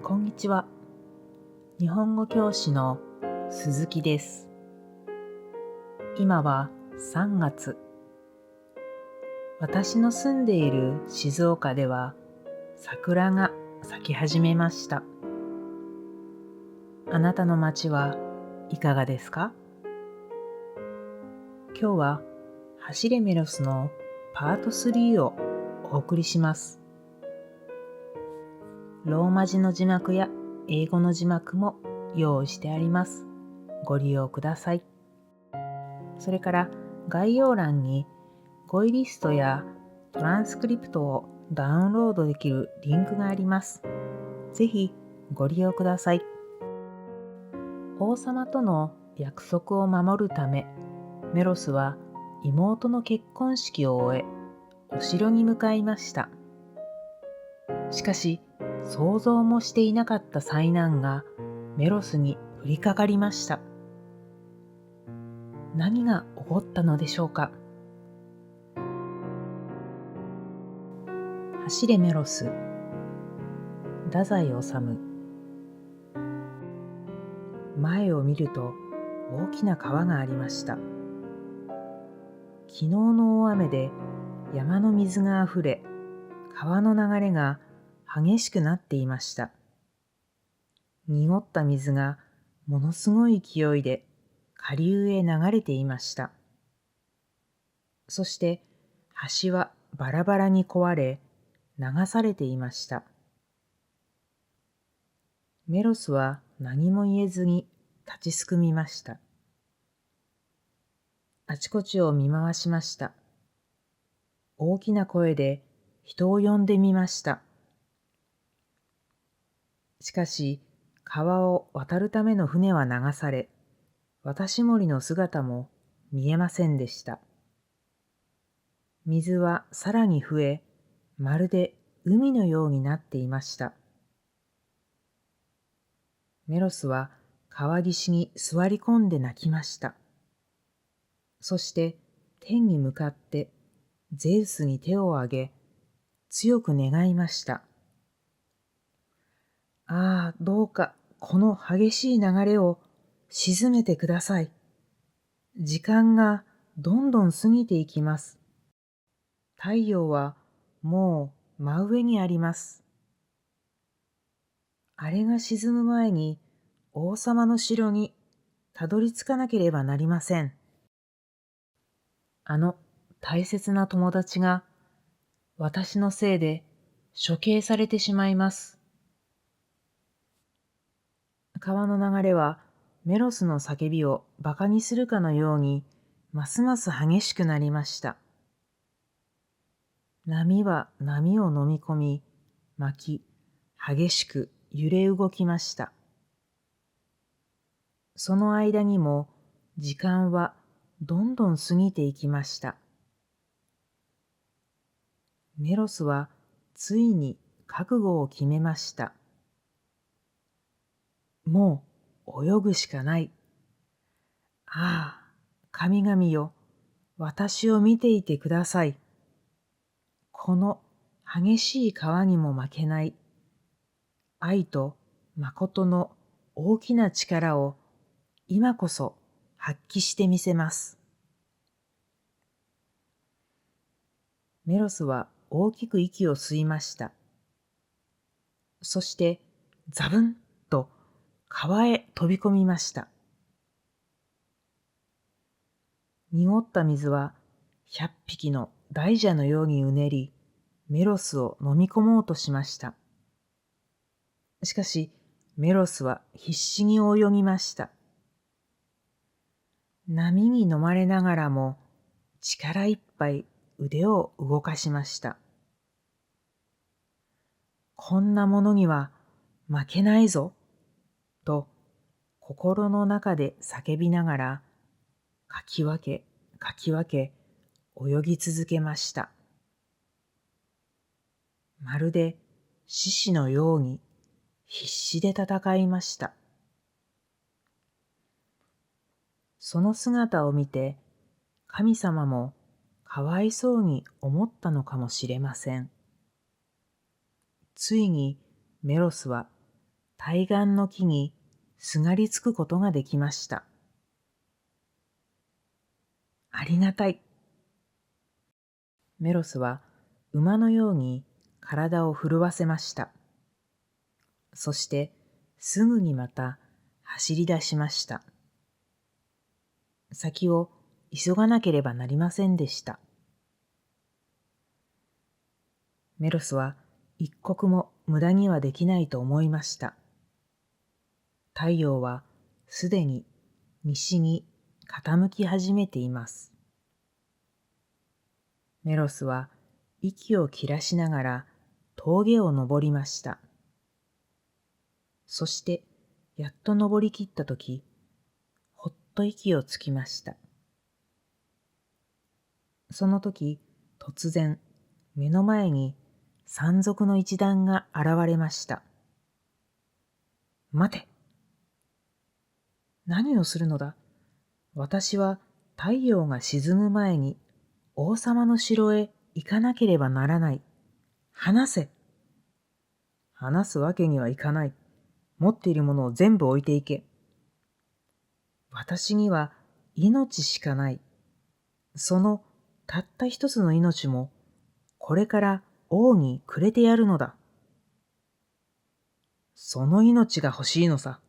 こんにちは。日本語教師の鈴木です。今は3月。私の住んでいる静岡では桜が咲き始めました。あなたの町はいかがですか？今日は走れメロスのパート3をお送りします。ローマ字の字幕や英語の字幕も用意してあります。ご利用ください。それから概要欄に語彙リストやトランスクリプトをダウンロードできるリンクがあります。ぜひご利用ください。王様との約束を守るため、メロスは妹の結婚式を終え、お城に向かいました。しかし、想像もしていなかった災難がメロスに降りかかりました。何が起こったのでしょうか。走れメロス、太宰治。前を見ると大きな川がありました。昨日の大雨で山の水があふれ、川の流れが激しくなっていました。濁った水がものすごい勢いで下流へ流れていました。そして橋はバラバラに壊れ、流されていました。メロスは何も言えずに立ちすくみました。あちこちを見回しました。大きな声で人を呼んでみました。しかし、川を渡るための船は流され、渡し森の姿も見えませんでした。水はさらに増え、まるで海のようになっていました。メロスは川岸に座り込んで泣きました。そして天に向かってゼウスに手を挙げ、強く願いました。ああ、どうかこの激しい流れを沈めてください。時間がどんどん過ぎていきます。太陽はもう真上にあります。あれが沈む前に王様の城にたどり着かなければなりません。あの大切な友達が私のせいで処刑されてしまいます。川の流れはメロスの叫びを馬鹿にするかのようにますます激しくなりました。波は波を飲み込み、巻き、激しく揺れ動きました。その間にも時間はどんどん過ぎていきました。メロスはついに覚悟を決めました。もう泳ぐしかない。ああ、神々よ、私を見ていてください。この激しい川にも負けない愛と誠の大きな力を今こそ発揮してみせます。メロスは大きく息を吸いました。そしてザブンと川へ飛び込みました。濁った水は100匹の大蛇のようにうねり、メロスを飲み込もうとしました。しかしメロスは必死に泳ぎました。波に飲まれながらも力いっぱい腕を動かしました。こんなものには負けないぞ、と心の中で叫びながら、かき分け、かき分け、泳ぎ続けました。まるで獅子のように必死で戦いました。その姿を見て、神様もかわいそうに思ったのかもしれません。ついにメロスは対岸の木にすがりつくことができました。ありがたい。メロスは馬のように体を震わせました。そしてすぐにまた走り出しました。先を急がなければなりませんでした。メロスは一刻も無駄にはできないと思いました。太陽はすでに西に傾き始めています。メロスは息を切らしながら峠を登りました。そしてやっと登りきったとき、ほっと息をつきました。その時、突然、目の前に山賊の一団が現れました。待て。何をするのだ。私は太陽が沈む前に王様の城へ行かなければならない。話せ。話すわけにはいかない。持っているものを全部置いていけ。私には命しかない。そのたった一つの命もこれから王にくれてやるのだ。その命が欲しいのさ。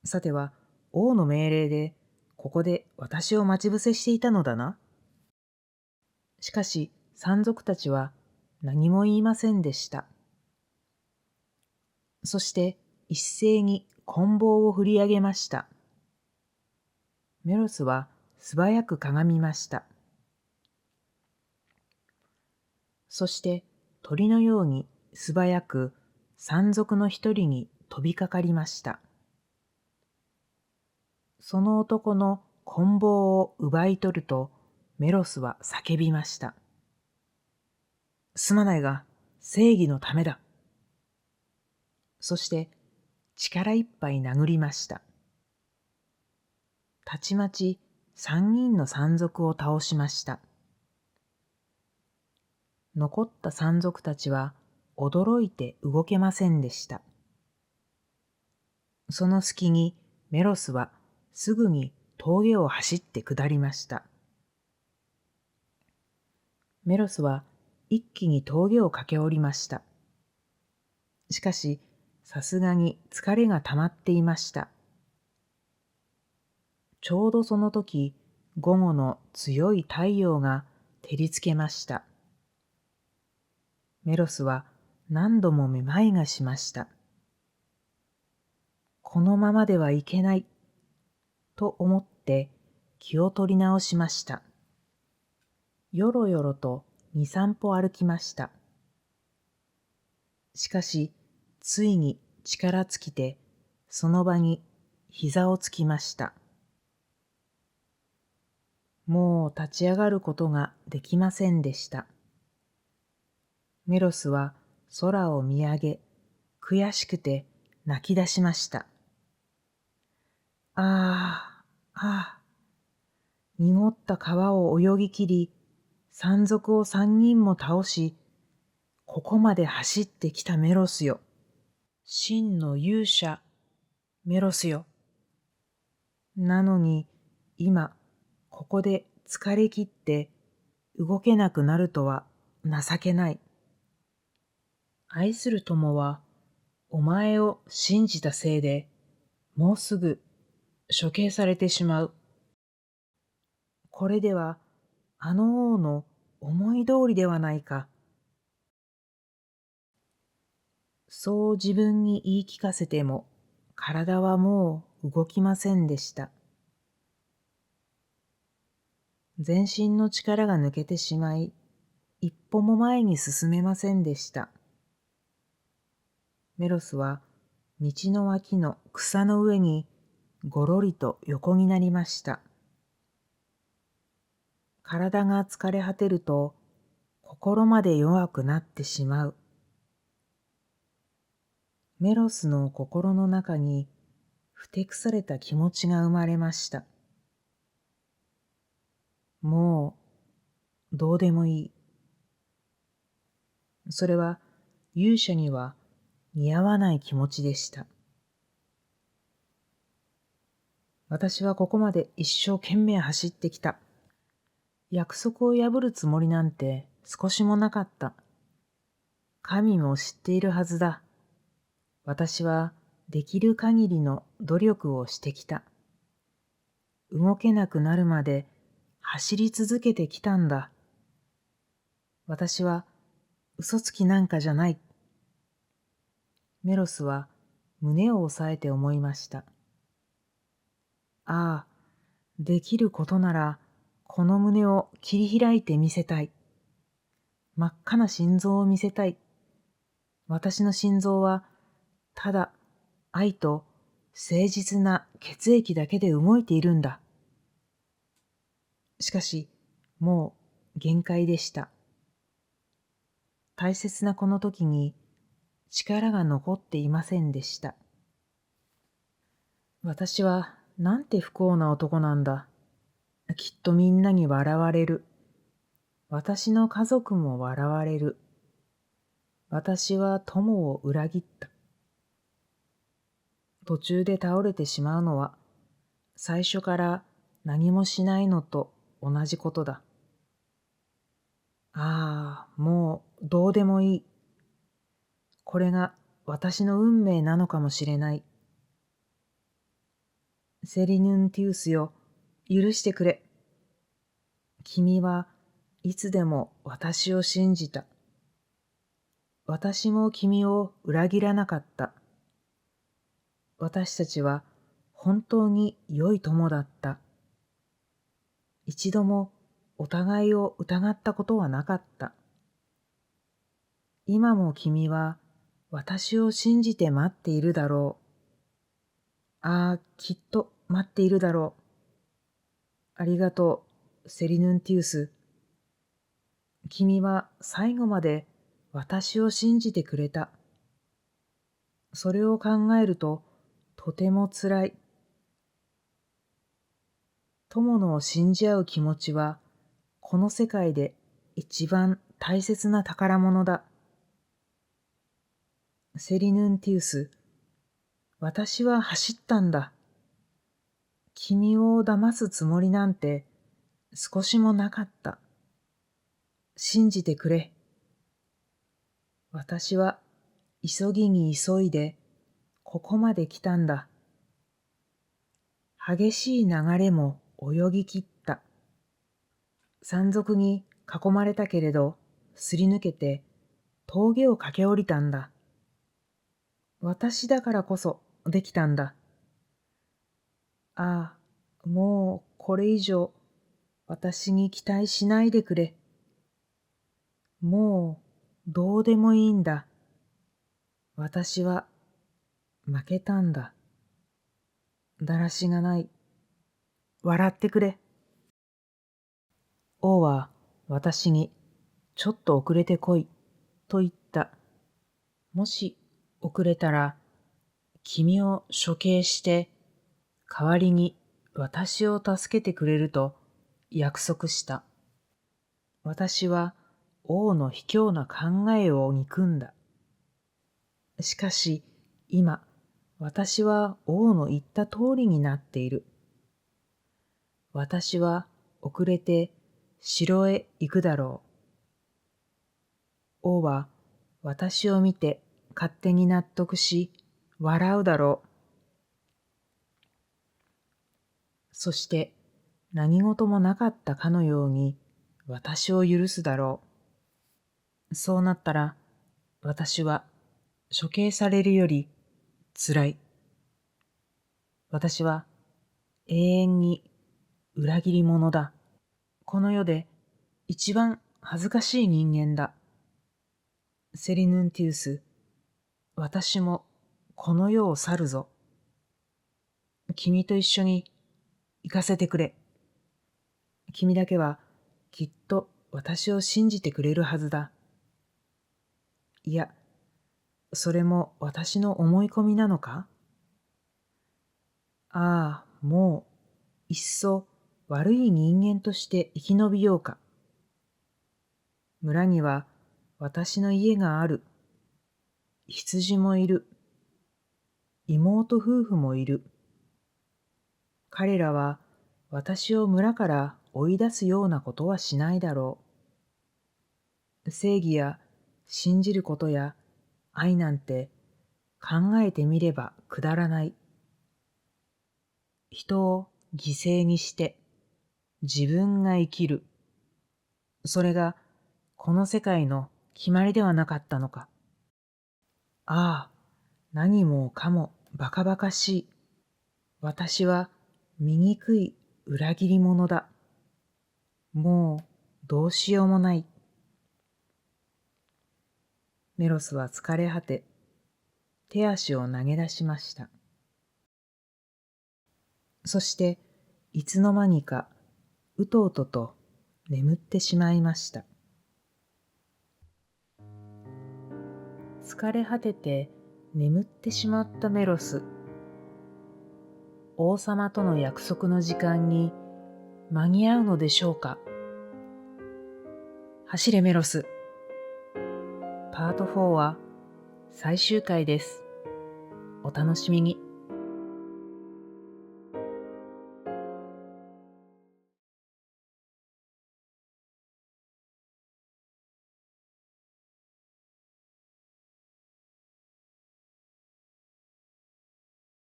さては王の命令でここで私を待ち伏せしていたのだな。しかし山賊たちは何も言いませんでした。そして一斉に棍棒を振り上げました。メロスは素早くかがみました。そして鳥のように素早く山賊の一人に飛びかかりました。その男の棍棒を奪い取るとメロスは叫びました。すまないが正義のためだ。そして力いっぱい殴りました。たちまち3人の山賊を倒しました。残った山賊たちは驚いて動けませんでした。その隙にメロスはすぐに峠を走って下りました。メロスは一気に峠を駆け下りました。しかし、さすがに疲れが溜まっていました。ちょうどその時、午後の強い太陽が照りつけました。メロスは何度もめまいがしました。このままではいけない、と思って気を取り直しました。よろよろと2、3歩歩きました。しかし、ついに力尽きて、その場に膝をつきました。もう立ち上がることができませんでした。メロスは空を見上げ、悔しくて泣き出しました。ああ、ああ、濁った川を泳ぎきり、山賊を3人も倒し、ここまで走ってきたメロスよ。真の勇者、メロスよ。なのに、今、ここで疲れ切って動けなくなるとは情けない。愛する友は、お前を信じたせいで、もうすぐ処刑されてしまう。これでは、あの王の思い通りではないか。そう自分に言い聞かせても、体はもう動きませんでした。全身の力が抜けてしまい、一歩も前に進めませんでした。メロスは道の脇の草の上にごろりと横になりました。体が疲れ果てると心まで弱くなってしまう。メロスの心の中にふてくされた気持ちが生まれました。もうどうでもいい。それは勇者には見合わない気持ちでした。私はここまで一生懸命走ってきた。約束を破るつもりなんて少しもなかった。神も知っているはずだ。私はできる限りの努力をしてきた。動けなくなるまで走り続けてきたんだ。私は嘘つきなんかじゃない。メロスは胸を押さえて思いました。ああ、できることならこの胸を切り開いてみせたい。真っ赤な心臓を見せたい。私の心臓はただ愛と誠実な血液だけで動いているんだ。しかし、もう限界でした。大切なこの時に力が残っていませんでした。私はなんて不幸な男なんだ。きっとみんなに笑われる。私の家族も笑われる。私は友を裏切った。途中で倒れてしまうのは、最初から何もしないのと同じことだ。ああ、もうどうでもいい。これが私の運命なのかもしれない。セリヌンティウスよ、許してくれ。君はいつでも私を信じた。私も君を裏切らなかった。私たちは本当に良い友だった。一度もお互いを疑ったことはなかった。今も君は私を信じて待っているだろう。ああ、きっと待っているだろう。ありがとう、セリヌンティウス。君は最後まで私を信じてくれた。それを考えるととてもつらい。友のを信じ合う気持ちはこの世界で一番大切な宝物だ。セリヌンティウス、私は走ったんだ。君を騙すつもりなんて少しもなかった。信じてくれ。私は急ぎに急いでここまで来たんだ。激しい流れも泳ぎ切った。山賊に囲まれたけれど、すり抜けて峠を駆け下りたんだ。私だからこそできたんだ。ああ、もうこれ以上私に期待しないでくれ。もうどうでもいいんだ。私は負けたんだ。だらしがない。笑ってくれ。王は私にちょっと遅れてこいと言った。もし遅れたら君を処刑して代わりに私を助けてくれると約束した。私は王の卑怯な考えを憎んだ。しかし今私は王の言った通りになっている。私は遅れて城へ行くだろう。王は私を見て勝手に納得し笑うだろう。そして何事もなかったかのように私を許すだろう。そうなったら私は処刑されるよりつらい。私は永遠に裏切り者だ。この世で一番恥ずかしい人間だ。セリヌンティウス、私もこの世を去るぞ。君と一緒に行かせてくれ。君だけはきっと私を信じてくれるはずだ。いや、それも私の思い込みなのか？ああ、もういっそ悪い人間として生き延びようか。村には私の家がある。羊もいる。妹夫婦もいる。彼らは私を村から追い出すようなことはしないだろう。正義や信じることや愛なんて考えてみればくだらない。人を犠牲にして自分が生きる。それがこの世界の決まりではなかったのか。ああ、何もかもバカバカしい。私は醜い裏切り者だ。もうどうしようもない。メロスは疲れ果て、手足を投げ出しました。そしていつの間にかうとうとと眠ってしまいました。疲れ果てて眠ってしまったメロス。王様との約束の時間に間に合うのでしょうか。走れメロス。パート4は最終回です。お楽しみに。